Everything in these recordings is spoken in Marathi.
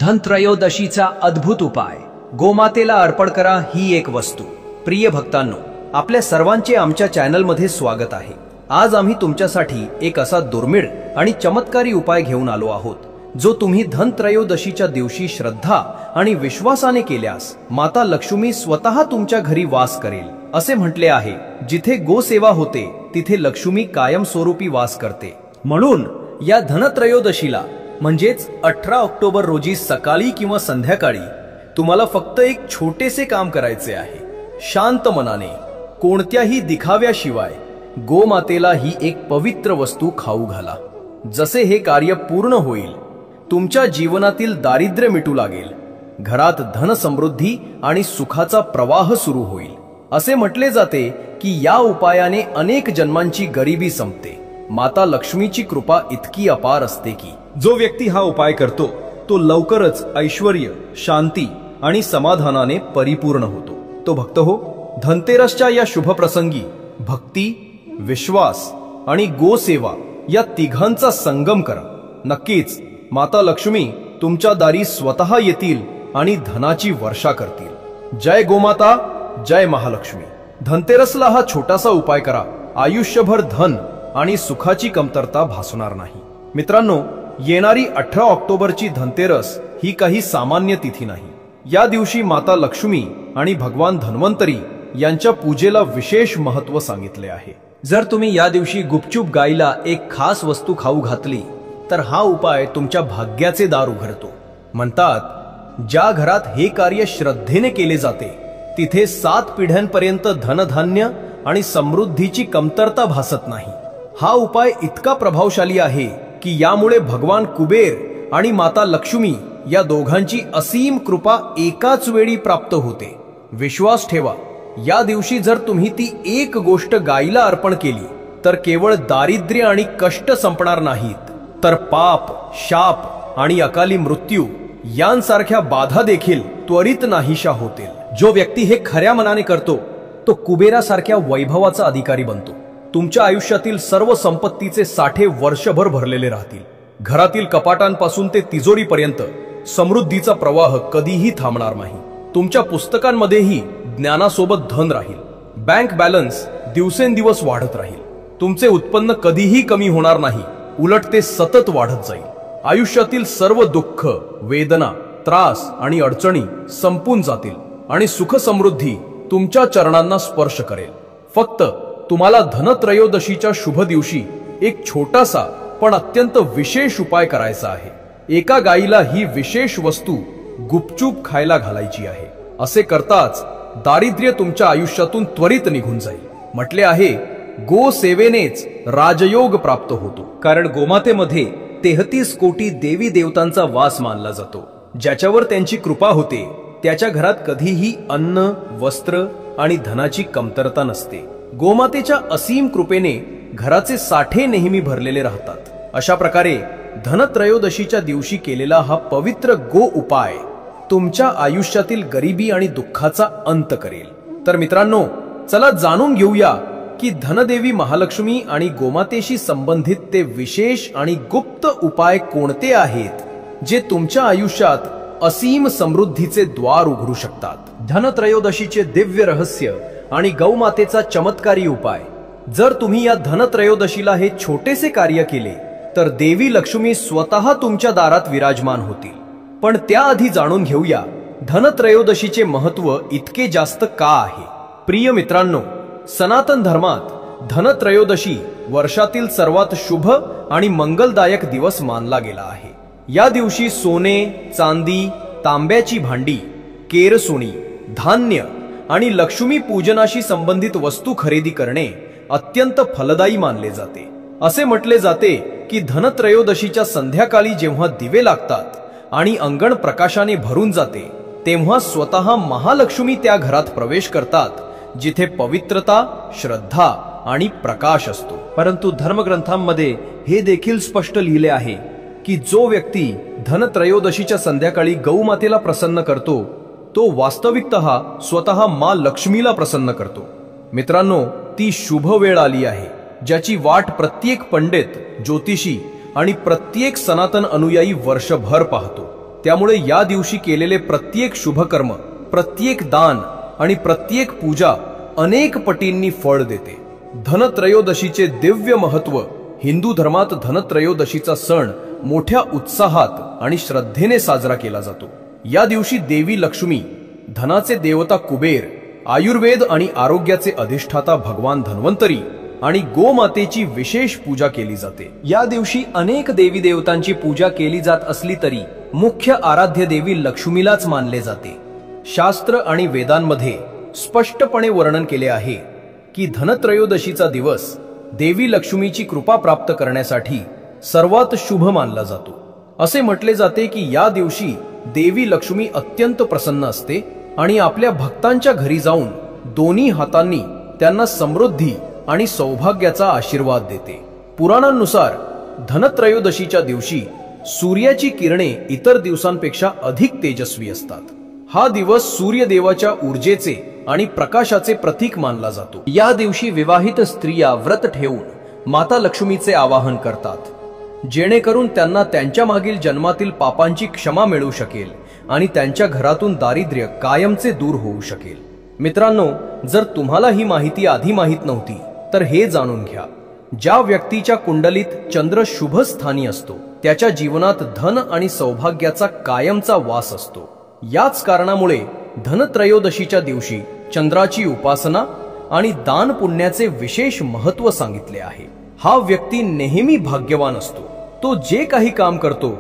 धनत्रयोदशीचा अद्भुत उपाय, गोमातेला अर्पण करा ही एक वस्तू। प्रिय भक्तांनो, आपल्या सर्वांचे आमच्या चॅनलमध्ये स्वागत आहे। आज आम्ही तुमच्यासाठी एक असा दुर्मिळ आणि चमत्कारी उपाय घेऊन आलो आहोत, जो तुम्ही धनत्रयोदशीच्या दिवशी श्रद्धा आणि विश्वासाने केल्यास माता लक्ष्मी स्वतः तुमच्या घरी वास करेल। असे म्हटले आहे, जिथे गोसेवा होते तिथे लक्ष्मी कायमस्वरूपी वास करते। म्हणून या धनत्रयोदशीला म्हणजेच 18 ऑक्टोबर रोजी सकाळी किंवा संध्याकाळी तुम्हाला फक्त एक छोटेसे काम करायचे आहे। शांत मनाने, कोणत्याही दिखाव्याशिवाय गोमातेला ही एक पवित्र वस्तू खाऊ घाला। जसे हे कार्य पूर्ण होईल, तुमच्या जीवनातील दारिद्र्य मिटू लागेल, घरात धन समृद्धी आणि सुखाचा प्रवाह सुरू होईल। असे म्हटले जाते की या उपायाने अनेक जन्मांची गरिबी संपते। माता लक्ष्मीची कृपा इतकी अपार असते की जो व्यक्ती हा उपाय करतो तो लवकरच ऐश्वर्य, शांती आणि समाधानाने परिपूर्ण होतो। तो भक्त हो, धनतेरसच्या या शुभ प्रसंगी भक्ती, विश्वास आणि गोसेवा या तिघांचा संगम करा। नक्कीच माता लक्ष्मी तुमच्या दारी स्वतः येतील आणि धनाची वर्षा करतील। जय गोमाता, जय महालक्ष्मी। धनतेरसला हा छोटासा उपाय करा, आयुष्यभर धन आणि सुखाची कमतरता भासणार नाही। मित्रांनो, येणारी 18 ऑक्टोबरची धनतेरस ही काही सामान्य तिथी नाही। या दिवशी माता लक्ष्मी आणि भगवान धन्वंतरी यांच्या पूजेला विशेष महत्त्व सांगितले आहे। जर तुम्ही या दिवशी गुपचूप गाईला एक खास वस्तू खाऊ घातली तर हा उपाय तुमच्या भाग्याचे दार उघडतो। म्हणतात, ज्या घरात हे कार्य श्रद्धेने केले जाते तिथे 7 पिढ्यांपर्यंत धनधान्य आणि समृद्धीची कमतरता भासत नाही। हा उपाय इतका प्रभावशाली आहे की यामुळे भगवान कुबेर आणि माता लक्ष्मी या दोघांची असीम कृपा एकाच वेळी प्राप्त होते। विश्वास ठेवा, या दिवशी जर तुम्ही ती एक गोष्ट गाईला अर्पण केली तर केवळ दारिद्र्य आणि कष्ट संपणार नाहीत, तर पाप, शाप आणि अकाली मृत्यू यांसारख्या बाधा देखील त्वरित नाहीशा होतील। जो व्यक्ती हे खऱ्या मनाने करतो तो कुबेरासारख्या वैभवाचा अधिकारी बनतो। तुमच्या आयुष्यातील सर्व संपत्तीचे साठे वर्षभर भरलेले राहतील। घरातील कपाटांपासून ते तिजोरीपर्यंत समृद्धीचा प्रवाह कधीही थांबणार नाही। तुमच्या पुस्तकांमध्येही ज्ञानासोबत धन राहील। बँक बॅलन्स दिवसेंदिवस वाढत राहील। तुमचे उत्पन्न कधीही कमी होणार नाही, उलट ते सतत वाढत जाईल। आयुष्यातील सर्व दुःख, वेदना, त्रास आणि अडचणी संपून जातील आणि सुख समृद्धी तुमच्या चरणांना स्पर्श करेल। फक्त तुम्हाला धनत्रयोदशीच्या शुभ दिवशी एक छोटासा पण अत्यंत विशेष उपाय करायचा आहे। एका गाईला ही विशेष वस्तू गुपचूप खायला घालायची आहे। असे करताच दारिद्र्य तुमच्या आयुष्यातून त्वरित निघून जाईल। म्हटले आहे, गोसेवेनेच राजयोग प्राप्त होतो, कारण गोमातेमध्ये 33 कोटी देवी देवतांचा वास मानला जातो। ज्याच्यावर त्यांची कृपा होते त्याच्या घरात कधीही अन्न, वस्त्र आणि धनाची कमतरता नसते। गोमातेच्या असीम कृपेने घराचे साठे नेहमी भरलेले राहतात। अशा प्रकारे धनत्रयोदशीच्या दिवशी केलेला हा पवित्र गो उपाय तुमच्या आयुष्यातील गरिबी आणि दुःखाचा अंत करेल। तर मित्रांनो, चला जाणून घेऊया की धनदेवी महालक्ष्मी आणि गोमातेशी संबंधित ते विशेष आणि गुप्त उपाय कोणते आहेत, जे तुमच्या आयुष्यात असीम समृद्धीचे द्वार उघडू शकतात। धनत्रयोदशीचे दिव्य रहस्य आणि गौमातेचा चमत्कारी उपाय। जर तुम्ही या धनत्रयोदशीला हे छोटेसे कार्य केले तर देवी लक्ष्मी स्वतः तुमच्या दारात विराजमान होतील। पण त्याआधी जाणून घेऊया धनत्रयोदशीचे महत्त्व इतके जास्त का आहे। प्रिय मित्रांनो, सनातन धर्मात धनत्रयोदशी वर्षातील सर्वात शुभ आणि मंगलदायक दिवस मानला गेला आहे। या दिवशी सोने, चांदी, तांब्याची भांडी, केरसुणी, धान्य आणि लक्ष्मी पूजनाशी संबंधित वस्तू खरेदी करणे अत्यंत फलदायी मानले जाते। असे म्हटले जाते की धनत्रयोदशीच्या संध्याकाळी जेव्हा दिवे लागतात आणि अंगण प्रकाशाने भरून जाते तेव्हा स्वतः महालक्ष्मी त्या घरात प्रवेश करतात, जिथे पवित्रता, श्रद्धा आणि प्रकाश असतो। परंतु धर्मग्रंथांमध्ये हे देखील स्पष्ट लिहिले आहे की जो व्यक्ती धनत्रयोदशीच्या संध्याकाळी गौमातेला प्रसन्न करतो तो वास्तविकतः स्वतः माँ लक्ष्मीला प्रसन्न करतो। मित्रांनो, ती शुभ वेळ आली आहे, ज्याची वाट प्रत्येक पंडित, ज्योतिषी आणि प्रत्येक सनातन अनुयायी वर्षभर पाहतो। त्यामुळे या दिवशी केलेले प्रत्येक शुभकर्म, प्रत्येक दान आणि प्रत्येक पूजा अनेक पटींनी फळ देते. धनत्रयोदशीचे दिव्य महत्व. हिंदू धर्मात धनत्रयोदशीचा सण मोठ्या उत्साहात आणि श्रद्धेने साजरा केला जातो. या दिवशी देवी लक्ष्मी, धनाचे देवता कुबेर, आयुर्वेद आणि आरोग्याचे अधिष्ठाता भगवान धन्वंतरी आणि गोमातेची विशेष पूजा केली जाते. या दिवशी अनेक देवी देवतांची पूजा केली जात असली तरी मुख्य आराध्य देवी लक्ष्मीलाच मानले जाते. शास्त्र आणि वेदांमध्ये स्पष्टपणे वर्णन केले आहे की धनत्रयोदशीचा दिवस देवी लक्ष्मीची कृपा प्राप्त करण्यासाठी सर्वात शुभ मानला जातो. असे म्हटले जाते की या दिवशी देवी लक्ष्मी अत्यंत प्रसन्न असते आणि आपल्या भक्तांच्या घरी जाऊन दोन्ही हातांनी त्यांना समृद्धी आणि सौभाग्याचा आशीर्वाद देते. पुराणांनुसार धनत्रयोदशीच्या दिवशी सूर्याची किरणे इतर दिवसांपेक्षा अधिक तेजस्वी असतात. हा दिवस सूर्यदेवाच्या ऊर्जेचे आणि प्रकाशाचे प्रतीक मानला जातो. या दिवशी विवाहित स्त्रिया व्रत ठेवून माता लक्ष्मीचे आवाहन करतात, जेणेकरून त्यांना त्यांच्या मागील जन्मातील पापांची क्षमा मिळू शकेल आणि त्यांच्या घरातून दारिद्र्य कायमचे दूर होऊ शकेल. मित्रांनो, जर तुम्हाला ही माहिती आधी माहित नव्हती तर हे जाणून घ्या. ज्या व्यक्तीच्या कुंडलीत चंद्र शुभ स्थानी असतो त्याच्या जीवनात धन आणि सौभाग्याचा कायमचा वास असतो. याच कारणामुळे धनत्रयोदशीच्या दिवशी चंद्राची उपासना आणि दान पुण्याचे विशेष महत्त्व सांगितले आहे. हा व्यक्ती नेहमी भाग्यवान असतो. तो जे काही काम करतो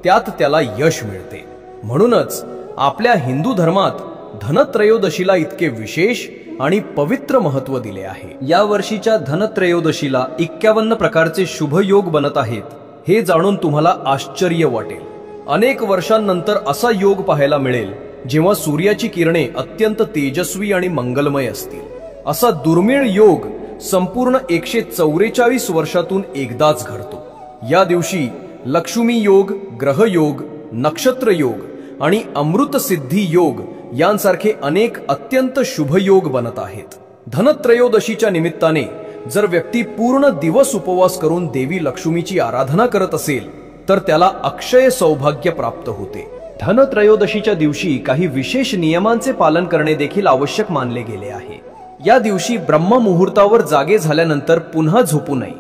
त्यात त्याला यश मिळते. म्हणूनच आपल्या हिंदू धर्मात धनत्रयोदशीला इतके विशेष आणि पवित्र महत्त्व दिले आहे. या वर्षीच्या धनत्रयोदशीला 51 प्रकारचे शुभ योग बनत आहेत. हे जाणून तुम्हाला आश्चर्य वाटेल. अनेक वर्षांनंतर असा योग पाहायला मिळेल जेव्हा सूर्याची किरणे अत्यंत तेजस्वी आणि मंगलमय असतील. असा दुर्मिळ योग संपूर्ण 144 वर्षातून एकदाच घडतो. या दिवशी लक्ष्मी योग, ग्रह योग, नक्षत्र योग आणि अमृत सिद्धी योग यांसारखे अनेक अत्यंत शुभ योग बनत आहेत. धनत्रयोदशीच्या निमित्ताने जर व्यक्ती पूर्ण दिवस उपवास करून देवी लक्ष्मीची आराधना करत असेल तर त्याला अक्षय सौभाग्य प्राप्त होते. धनत्रयोदशीच्या दिवशी काही विशेष नियमांचे पालन करणे देखील आवश्यक मानले गेले आहे. या दिवशी ब्रह्म मुहूर्तावर जागे झाल्यानंतर पुन्हा झोपू नये.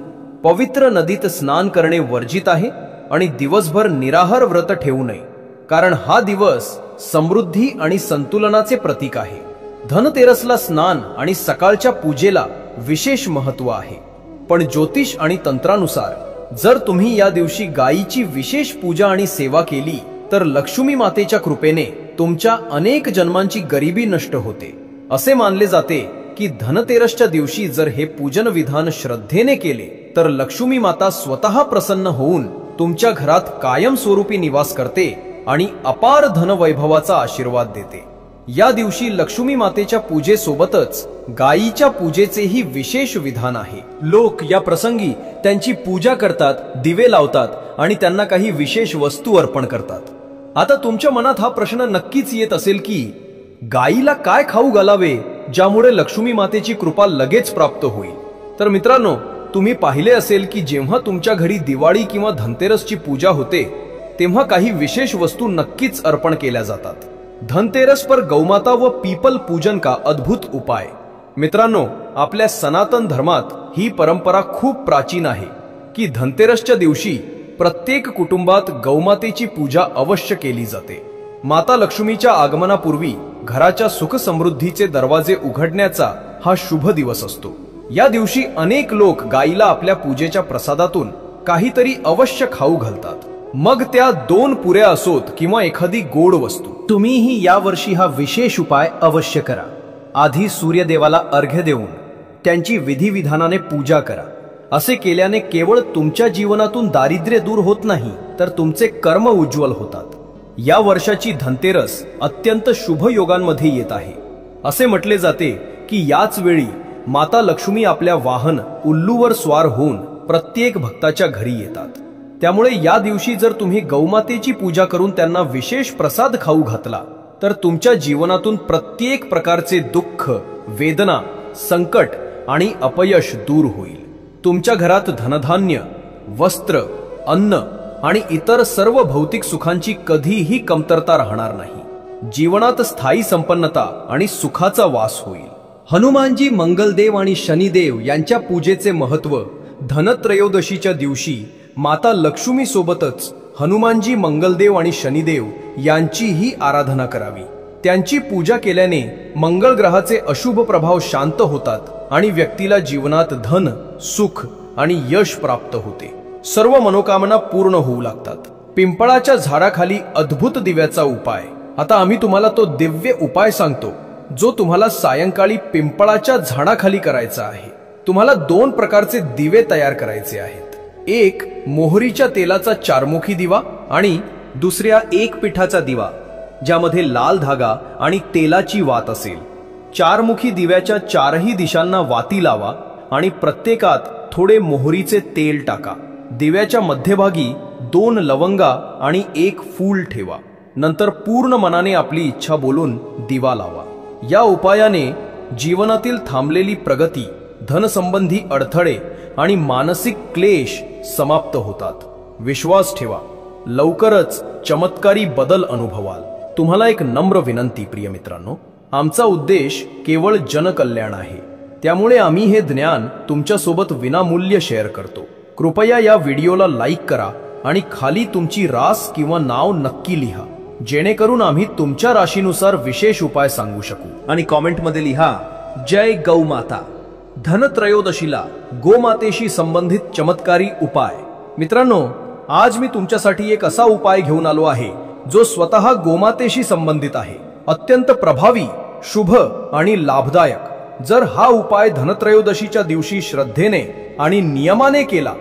पवित्र नदीत स्नान करणे वर्जित आहे आणि दिवसभर निराहार व्रत ठेवू नये, कारण हा दिवस समृद्धी आणि संतुलनाचे प्रतीक आहे. धनतेरसला स्नान आणि सकाळच्या पूजेला विशेष महत्त्व आहे. पण ज्योतिष आणि तंत्रानुसार जर तुम्ही या दिवशी गायीची विशेष पूजा आणि सेवा केली तर लक्ष्मी मातेच्या कृपेने तुमच्या अनेक जन्मांची गरिबी नष्ट होते. असे मानले जाते की धनतेरसच्या दिवशी जर हे पूजन विधान श्रद्धेने केले तर लक्ष्मी माता स्वतः प्रसन्न होऊन तुमच्या घरात कायमस्वरूपी निवास करते आणि अपार धनवैभवाचा आशीर्वाद देते. या दिवशी लक्ष्मी मातेच्या पूजेसोबतच गायीच्या पूजेचेही विशेष विधान आहे. लोक या प्रसंगी त्यांची पूजा करतात, दिवे लावतात आणि त्यांना काही विशेष वस्तू अर्पण करतात. आता तुमच्या मनात हा प्रश्न नक्कीच येत असेल की गायीला काय खाऊ घालावे ज्यामुळे लक्ष्मी मातेची कृपा लगेच प्राप्त होईल. तर मित्रांनो, तुम्ही पाहिले असेल की जेव्हा तुमच्या घरी दिवाळी किंवा धनतेरसची पूजा होते तेव्हा काही विशेष वस्तू नक्कीच अर्पण केल्या जातात. धनतेरस पर गौमाता व पीपल पूजन का अद्भुत उपाय. मित्रांनो, आपल्या सनातन धर्मात ही परंपरा खूप प्राचीन आहे की धनतेरसच्या दिवशी प्रत्येक कुटुंबात गौमातेची पूजा अवश्य केली जाते. माता लक्ष्मीच्या आगमनापूर्वी घराच्या सुख समृद्धीचे दरवाजे उघडण्याचा हा शुभ दिवस असतो. या दिवशी अनेक लोक गायीला आपल्या पूजेच्या प्रसादातून काहीतरी अवश्य खाऊ घालतात. मग त्या 2 पुऱ्या असोत किंवा एखादी गोड वस्तू. तुम्हीही या वर्षी हा विशेष उपाय अवश्य करा. आधी सूर्यदेवाला अर्घ्य देऊन त्यांची विधिविधानाने पूजा करा. असे केल्याने केवळ तुमच्या जीवनातून दारिद्र्य दूर होत नाही तर तुमचे कर्म उज्ज्वल होतात. या वर्षाची धनतेरस अत्यंत शुभ योगांमध्ये येत आहे. असे म्हटले जाते की याच वेळी माता लक्ष्मी आपल्या वाहन उल्लूवर स्वार होऊन प्रत्येक भक्ताच्या घरी येतात. त्यामुळे या दिवशी जर तुम्ही गौमातेची पूजा करून त्यांना विशेष प्रसाद खाऊ घातला तर तुमच्या जीवनातून प्रत्येक प्रकारचे दुःख, वेदना, संकट आणि अपयश दूर होईल. तुमच्या घरात धनधान्य, वस्त्र, अन्न आणि इतर सर्व भौतिक सुखांची कधीही कमतरता राहणार नाही। जीवनात स्थायी संपन्नता आणि सुखाचा वास होईल। हनुमानजी, मंगलदेव आणि शनिदेव यांच्या पूजेचे महत्त्व। धनत्रयोदशीच्या दिवशी माता लक्ष्मी सोबतच हनुमानजी, मंगलदेव आणि शनिदेव यांचीही आराधना करावी। त्यांची पूजा केल्याने मंगळ ग्रहाचे अशुभ प्रभाव शांत होतात आणि व्यक्तीला जीवनात धन, सुख आणि यश प्राप्त होते। सर्व मनोकामना पूर्ण होऊ लागतात। पिंपळाच्या झाडाखाली अद्भुत दिव्याचा उपाय। आता आम्ही तुम्हाला तो दिव्य उपाय सांगतो जो तुम्हाला सायंकाळी पिंपळाच्या झाडाखाली करायचा आहे। तुम्हाला 2 प्रकारचे दिवे तयार करायचे आहेत। एक मोहरीच्या तेलाचा 4मुखी दिवा आणि दुसऱ्या 1 पिठाचा दिवा ज्यामध्ये लाल धागा आणि तेलाची वात असेल। 4मुखी दिव्याच्या 4ही दिशांना वाती लावा आणि प्रत्येकात थोडे मोहरीचे तेल टाका। दिव्याच्या मध्यभागी 2 लवंगा आणि 1 फूल ठेवा। नंतर पूर्ण मनाने आपली इच्छा बोलून दिवा लावा। या उपायाने जीवनातील थांबलेली प्रगती, धनसंबंधी अडथळे आणि मानसिक क्लेश समाप्त होतात। विश्वास ठेवा, लवकरच चमत्कारी बदल अनुभवाल। तुम्हाला एक नम्र विनंती प्रिय मित्रांनो, आमचा उद्देश केवळ जनकल्याण आहे, त्यामुळे आम्ही हे ज्ञान तुमच्यासोबत विनामूल्य शेअर करतो। कृपया या व्हिडिओला लाईक करा आणि खाली तुमची रास किंवा नाव नक्की लिहा, जेणेकरून आम्ही तुमच्या राशीनुसार विशेष उपाय सांगू शकू। आणि कॉमेंटमध्ये लिहा, जय गौमाता। धनत्रयोदशीला गोमातेशी संबंधित चमत्कारी उपाय। मित्रांनो, आज मी तुमच्यासाठी एक असा उपाय घेऊन आलो आहे जो स्वतः गोमातेशी संबंधित आहे। अत्यंत प्रभावी, शुभ आणि लाभदायक। जर हा उपाय धनत्रयोदशीच्या दिवशी श्रद्धेने आणि नियमाने केला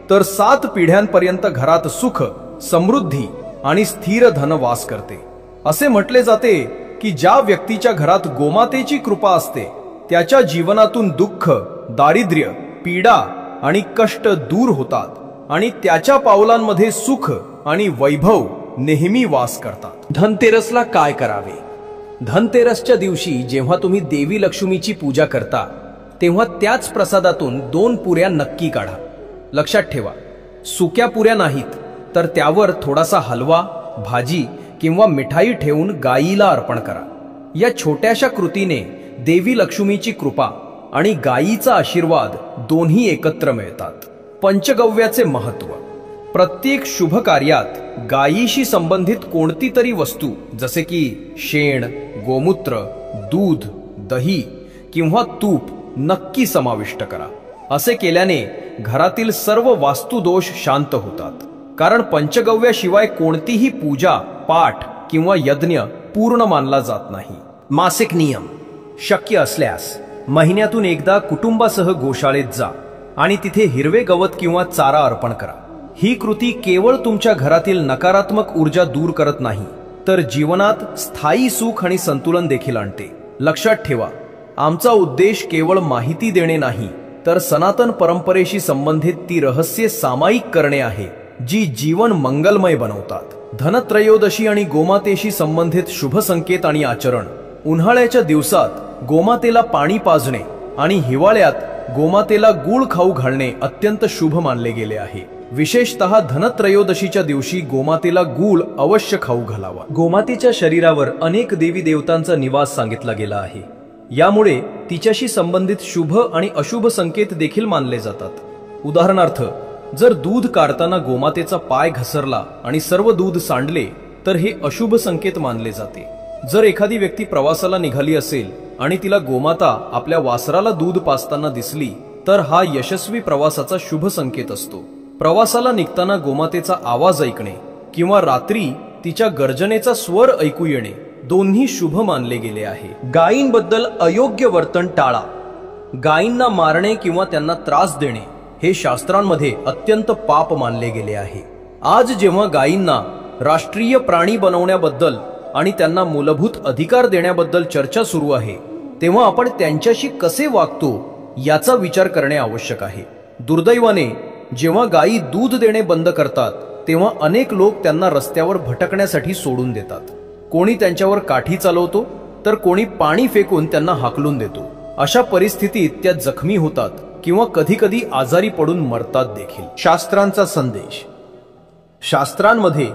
तर 7 पिढ्यांपर्यंत घरात सुख, समृद्धी आणि स्थिर धन वास करते। असे म्हटले जाते की ज्या व्यक्तीच्या घरात गोमातेची कृपा असते त्याच्या जीवनातून दुःख, दारिद्र्य, पीडा आणि कष्ट दूर होतात आणि त्याच्या पावलांमध्ये सुख आणि वैभव नेहमी वास करतात। धनतेरसला काय करावे? धनतेरसच्या दिवशी जेव्हा तुम्ही देवी लक्ष्मीची पूजा करता तेव्हा त्याच प्रसादातून 2 पुऱ्या नक्की काढा। लक्षात ठेवा, सुक्या पुऱ्या नाहीत, तर त्यावर थोडासा हलवा, भाजी किंवा मिठाई ठेवून गायीला अर्पण करा। या छोट्याशा कृतीने देवी लक्ष्मीची कृपा आणि गायीचा आशीर्वाद दोन्ही एकत्र मिळतात। पंचगव्याचे महत्त्व। प्रत्येक शुभ कार्यात गायीशी संबंधित कोणती तरी वस्तू जसे की शेण, गोमूत्र, दूध, दही किंवा तूप नक्की समाविष्ट करा। असे केल्याने घरातील सर्व वास्तुदोष शांत होतात, कारण पंचगव्याशिवाय कोणतीही पूजा, पाठ किंवा यज्ञ पूर्ण मानला जात नाही। मासिक नियम। शक्य असल्यास महिन्यातून एकदा कुटुंबासह गोशाळेत जा आणि तिथे हिरवे गवत किंवा चारा अर्पण करा। ही कृती केवळ तुमच्या घरातील नकारात्मक ऊर्जा दूर करत नाही, तर जीवनात स्थायी सुख आणि संतुलन देखील आणते। लक्षात ठेवा, आमचा उद्देश केवळ माहिती देणे नाही, तर सनातन परंपरेशी संबंधित ती रहस्ये सामायिक करणे आहे जी जीवन मंगलमय बनवतात। धनत्रयोदशी आणि गोमातेशी संबंधित शुभ संकेत आणि आचरण। उन्हाळ्याच्या दिवसात गोमातेला पाणी पाजणे आणि हिवाळ्यात गोमातेला गूळ खाऊ घालणे अत्यंत शुभ मानले गेले आहे। विशेषतः धनत्रयोदशीच्या दिवशी गोमातेला गूळ अवश्य खाऊ घालावा। गोमातेच्या शरीरावर अनेक देवी देवतांचा निवास सांगितला गेला आहे, यामुळे तिच्याशी संबंधित शुभ आणि अशुभ संकेत देखील मानले जातात। उदाहरणार्थ, जर दूध काढताना गोमातेचा पाय घसरला आणि सर्व दूध सांडले तर हे अशुभ संकेत मानले जाते। जर एखादी व्यक्ती प्रवासाला निघाली असेल आणि तिला गोमाता आपल्या वासराला दूध पाजताना दिसली तर हा यशस्वी प्रवासाचा शुभ संकेत असतो। प्रवासाला निघताना गोमातेचा आवाज ऐकणे किंवा रात्री तिच्या गर्जनेचा स्वर ऐकू येणे दोन्ही शुभ मानले गेले आहे। गायींबद्दल अयोग्य वर्तन टाळा। गायींना मारणे किंवा त्यांना त्रास देणे हे शास्त्रांमध्ये अत्यंत पाप मानले गेले आहे। आज जेव्हा गायींना राष्ट्रीय प्राणी बनवण्याबद्दल आणि त्यांना मूलभूत अधिकार देण्याबद्दल चर्चा सुरू आहे, तेव्हा आपण त्यांच्याशी कसे वागतो याचा विचार करणे आवश्यक आहे। दुर्दैवाने जेव्हा गायी दूध देणे बंद करतात तेव्हा अनेक लोक त्यांना रस्त्यावर भटकण्यासाठी सोडून देतात। कोणी त्यांच्यावर काठी चालवतो तर कोणी पाणी फेकून त्यांना हाकलून देतो। अशा परिस्थितीत त्या जखमी होतात किंवा कधी-कधी आजारी पडून मरतात देखील। शास्त्रांचा संदेश। शास्त्रांमध्ये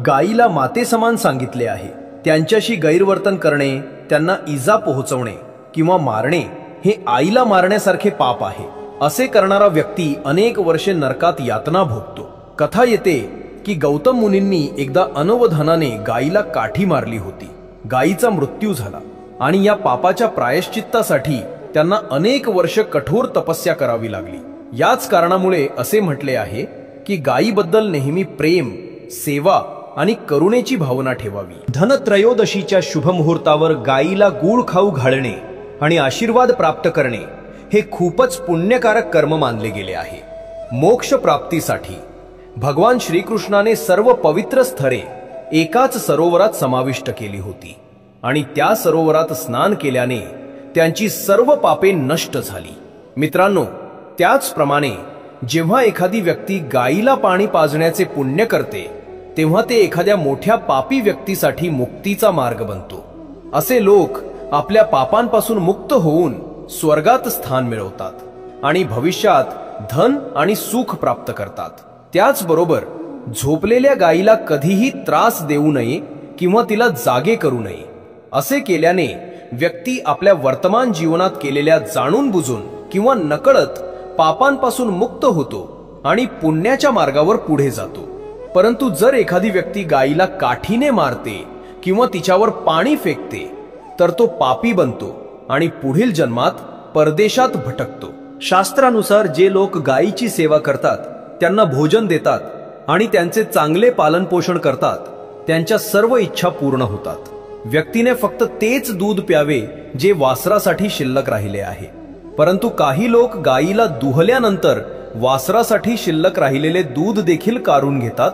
गायीला मातेसमान सांगितले आहे. त्यांच्याशी गैरवर्तन करणे, त्यांना इजा पोहोचवणे किंवा मारणे हे आईला मारण्यासारखे पाप आहे. असे करणारा व्यक्ती अनेक वर्षे नरकात यातना भोगतो. कथा येते की गौतम मुनींनी एकदा अनवधानाने गायीला काठी मारली होती. गायीचा मृत्यू झाला आणि या पापाच्या प्रायश्चित्तासाठी त्यांना अनेक वर्ष कठोर तपस्या करावी लागली. याच कारणामुळे असे म्हटले आहे की गायीबद्दल नेहमी प्रेम, सेवा आणि करुणेची भावना ठेवावी. धनत्रयोदशीच्या शुभ मुहूर्तावर गायीला गूळ खाऊ घालणे आणि आशीर्वाद प्राप्त करणे हे खूपच पुण्यकारक कर्म मानले गेले आहे. मोक्ष प्राप्तीसाठी भगवान श्रीकृष्णाने सर्व पवित्र स्थळे एकाच सरोवरात समाविष्ट केली होती आणि त्या सरोवरात स्नान केल्याने त्यांची सर्व पापे नष्ट झाली. मित्रांनो, त्याचप्रमाणे जेव्हा एखादी व्यक्ती गायीला पाणी पाजण्याचे पुण्य करते तेव्हा ते एखाद्या मोठ्या पापी व्यक्तीसाठी मुक्तीचा मार्ग बनतो. असे लोक आपल्या पापांपासून मुक्त होऊन स्वर्गात स्थान मिळवतात आणि भविष्यात धन आणि सुख प्राप्त करतात. त्याचबरोबर झोपलेल्या गायीला कधीही त्रास देऊ नये किंवा तिला जागे करू नये. असे केल्याने व्यक्ती आपल्या वर्तमान जीवनात केलेल्या जाणून बुजून किंवा नकळत पापांपासून मुक्त होतो आणि पुण्याच्या मार्गावर पुढे जातो. परंतु जर एखादी व्यक्ती गायीला काठीने मारते किंवा तिच्यावर पाणी फेकते तर तो पापी बनतो आणि पुढील जन्मात परदेशात भटकतो. शास्त्रानुसार जे लोक गायीची सेवा करतात, त्यांना भोजन देतात आणि त्यांचे चांगले पालनपोषण करतात, त्यांच्या सर्व इच्छा पूर्ण होतात. व्यक्तीने फक्त तेच दूध प्यावे जे वासरासाठी शिल्लक राहिले आहे. परंतु काही लोक गायीला दुहल्यानंतर वासरासाठी शिल्लक राहिलेले दूध देखील काढून घेतात,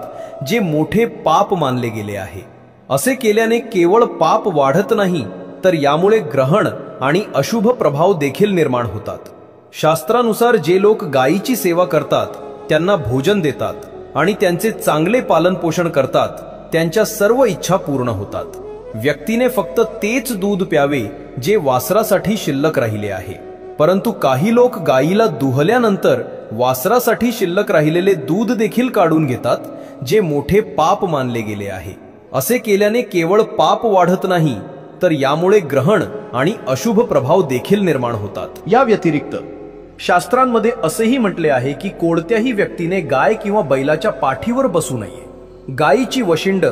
जे मोठे पाप मानले गेले आहे. असे केल्याने केवळ पाप वाढत नाही, तर यामुळे ग्रहण आणि अशुभ प्रभाव देखील निर्माण होतात. शास्त्रानुसार जे लोक गायीची सेवा करतात, त्यांना भोजन देतात आणि त्यांचे चांगले पालनपोषण करतात, त्यांच्या सर्व इच्छा पूर्ण होतात. व्यक्तीने फक्त तेच दूध प्यावे जे वासरासाठी शिल्लक राहिले आहे. परंतु काही लोक गायीला दुहल्यानंतर वासरासाठी शिल्लक राहिलेले दूध देखील काढून घेतात, जे मोठे पाप मानले गेले आहे. असे केल्याने केवळ पाप वाढत नाही, तर यामुळे ग्रहण आणि अशुभ प्रभाव देखील निर्माण होतात. या व्यतिरिक्त शास्त्रांमध्ये असेही म्हटले आहे की कोणत्याही व्यक्तीने गाय किंवा बैलाच्या पाठीवर बसू नये. गायीची वशिंड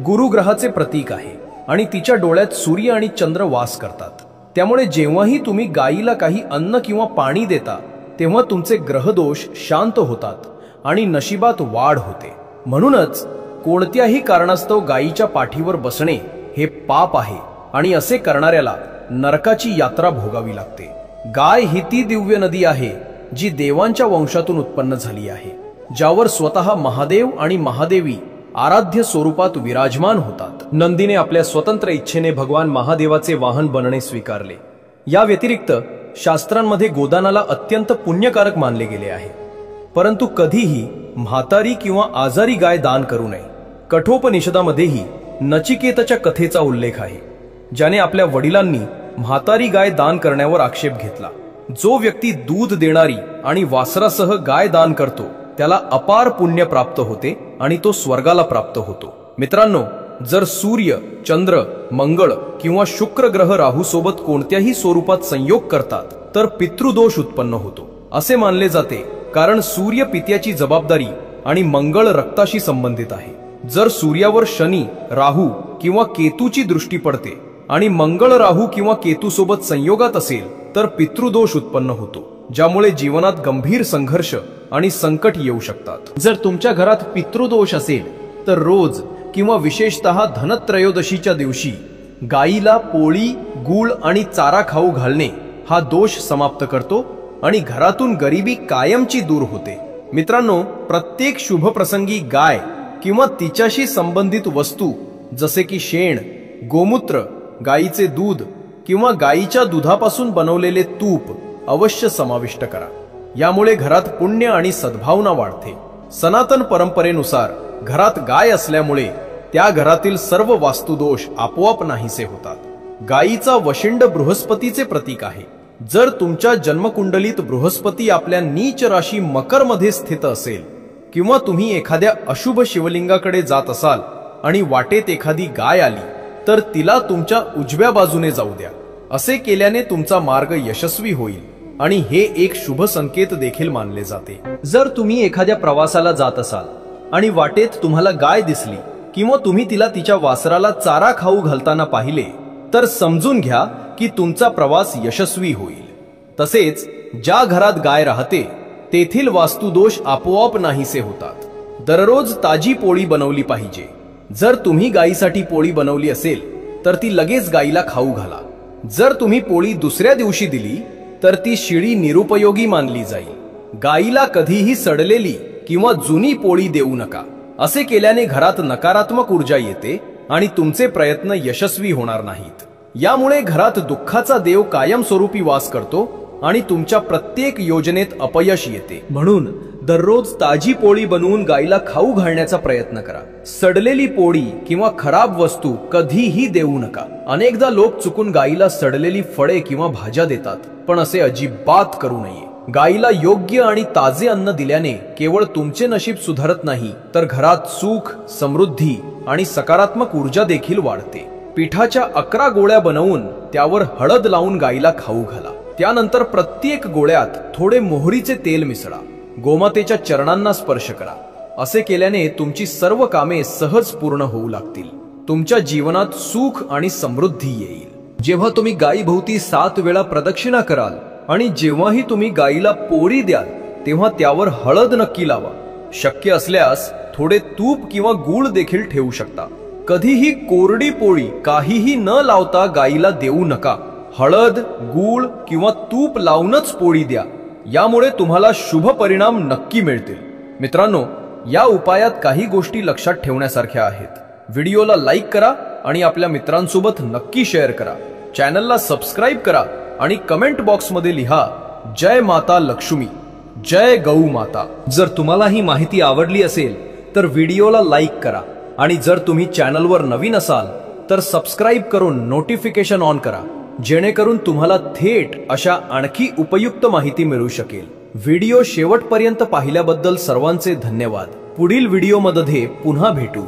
गुरुग्रहाचे प्रतीक आहे आणि तिच्या डोळ्यात सूर्य आणि चंद्र वास करतात. त्यामुळे जेव्हाही तुम्ही गायीला काही अन्न किंवा पाणी देता तेव्हा तुमचे ग्रहदोष शांत होतात आणि नशिबात वाढ होते. म्हणूनच कोणत्याही कारणास्तव गायीच्या पाठीवर बसणे हे पाप आहे आणि असे करणाऱ्याला नरकाची यात्रा भोगावी लागते. गाय ही ती दिव्य नदी आहे जी देवांच्या वंशातून उत्पन्न झाली आहे, ज्यावर स्वतः महादेव आणि महादेवी आराध्य स्वरूपात विराजमान होतात. नंदीने आपल्या स्वतंत्र इच्छेने भगवान महादेवाचे वाहन बनणे स्वीकारले. या व्यतिरिक्त शास्त्रांमध्ये गोदानाला अत्यंत पुण्यकारक मानले गेले आहे. परंतु कधीही म्हातारी किंवा आजारी गाय दान करू नये. कठोपनिषदामध्येही नचिकेतच्या कथेचा उल्लेख आहे, ज्याने आपल्या वडिलांनी म्हातारी गाय दान करण्यावर आक्षेप घेतला. जो व्यक्ती दूध देणारी आणि वासरासह गाय दान करतो त्याला अपार पुण्य प्राप्त होते आणि तो स्वर्गाला प्राप्त होतो. मित्रांनो, जर सूर्य, चंद्र, मंगळ किंवा शुक्र ग्रह राहू सोबत कोणत्याही स्वरूपात संयोग करतात तर पितृदोष उत्पन्न होतो असे मानले जाते, कारण सूर्य पित्याची जबाबदारी आणि मंगळ रक्ताशी संबंधित आहे. जर सूर्यावर शनी, राहू किंवा केतूची दृष्टी पडते आणि मंगळ राहू किंवा केतू सोबत संयोगात असेल तर पितृदोष उत्पन्न होतो, ज्यामुळे जीवनात गंभीर संघर्ष आणि संकट येऊ शकतात. जर तुमच्या घरात पितृदोष असेल तर रोज किंवा विशेषतः धनत्रयोदशीच्या दिवशी गायीला पोळी, गूळ आणि चारा खाऊ घालणे हा दोष समाप्त करतो आणि घरातून गरिबी कायमची दूर होते. मित्रांनो, प्रत्येक शुभ प्रसंगी गाय किंवा तिच्याशी संबंधित वस्तू जसे की शेण, गोमूत्र, गायीचे दूध किंवा गायीच्या दुधापासून बनवलेले तूप अवश्य समाविष्ट करा. यामुळे घरात पुण्य आणि सद्भावना वाढते. सनातन परंपरेनुसार घरात गाय असल्यामुळे त्या घरातील सर्व वास्तुदोष आपोआप नाहीसे होतात. गायीचा वशिंड बृहस्पतीचे प्रतीक आहे. जर तुमच्या जन्मकुंडलीत बृहस्पती आपल्या नीच राशी मकर मध्ये स्थित असेल किंवा तुम्ही एखाद्या अशुभ शिवलिंगाकडे जात असाल आणि वाटेत एखादी गाय आली तर तिला तुमच्या उजव्या बाजूने जाऊ द्या. असे केल्याने तुमचा मार्ग यशस्वी होईल आणि हे एक शुभ संकेत देखील मानले जाते. जर तुम्ही एखाद्या प्रवासाला जात असाल आणि वाटेत तुम्हाला गाय दिसली किंवा तुम्ही तिला तिच्या वासराला चारा खाऊ घालताना पाहिले तर समजून घ्या की तुमचा प्रवास यशस्वी होईल. तसेच ज्या घरात गाय राहते तेथील वास्तुदोष आपोआप नाहीसे होतात. दररोज ताजी पोळी बनवली पाहिजे. जर तुम्ही गायीसाठी पोळी बनवली असेल तर ती लगेच गायीला खाऊ घाला. जर तुम्ही पोळी दुसऱ्या दिवशी दिली तर ती शिळी निरुपयोगी मानली जाईल. गायीला कधीही सडलेली किंवा जुनी पोळी देऊ नका. असे केल्याने घरात नकारात्मक ऊर्जा येते आणि तुमचे प्रयत्न यशस्वी होणार नाहीत. यामुळे घरात दुःखाचा देव कायमस्वरूपी वास करतो आणि तुमच्या प्रत्येक योजनेत अपयश येते. म्हणून दररोज ताजी पोळी बनवून गायीला खाऊ घालण्याचा प्रयत्न करा. सडलेली पोळी किंवा खराब वस्तू कधीही देऊ नका. अनेकदा लोक चुकून गायीला सडलेली फळे किंवा भाज्या देतात, पण असे अजिबात करू नये. गायीला योग्य आणि ताजे अन्न दिल्याने केवळ तुमचे नशीब सुधारत नाही तर घरात सुख, समृद्धी आणि सकारात्मक ऊर्जा देखील वाढते. पिठाच्या 11 गोळ्या बनवून त्यावर हळद लावून गायीला खाऊ घाला. त्यानंतर प्रत्येक गोळ्यात थोडे मोहरीचे तेल मिसळा. गोमातेच्या चरणांना स्पर्श करा. असे केल्याने तुमची सर्व कामे सहज पूर्ण होऊ लागतील. तुमच्या जीवनात सुख आणि समृद्धी येईल. जेव्हा तुम्ही गायीभोवती 7 वेळा प्रदक्षिणा कराल आणि जेव्हाही तुम्ही गायीला पोळी द्याल तेव्हा त्यावर हळद नक्की लावा. शक्य असल्यास थोडे तूप किंवा गूळ देखील ठेवू शकता. कधीही कोरडी पोळी काहीही न लावता गायीला देऊ नका. हळद, गूळ किंवा तूप लावूनच पोळी द्या. यामुळे तुम्हाला शुभ परिणाम नक्की मिळतील. मित्रांनो, या उपायात काही गोष्टी लक्षात ठेवण्यासारख्या आहेत. व्हिडिओला लाईक करा आणि आपल्या मित्रांसोबत नक्की शेअर करा. चॅनलला सबस्क्राईब करा आणि कमेंट बॉक्समध्ये लिहा जय माता लक्ष्मी, जय गौ माता. जर तुम्हाला ही माहिती आवडली असेल तर व्हिडिओला लाईक करा आणि जर तुम्ही चॅनलवर नवीन असाल तर सबस्क्राईब करून नोटिफिकेशन ऑन करा, जेणेकरून तुम्हाला थेट अशा आणखी उपयुक्त माहिती मिळू शकेल. व्हिडिओ शेवटपर्यंत पाहिल्याबद्दल सर्वांचे धन्यवाद. पुढील व्हिडिओमध्ये पुन्हा भेटू.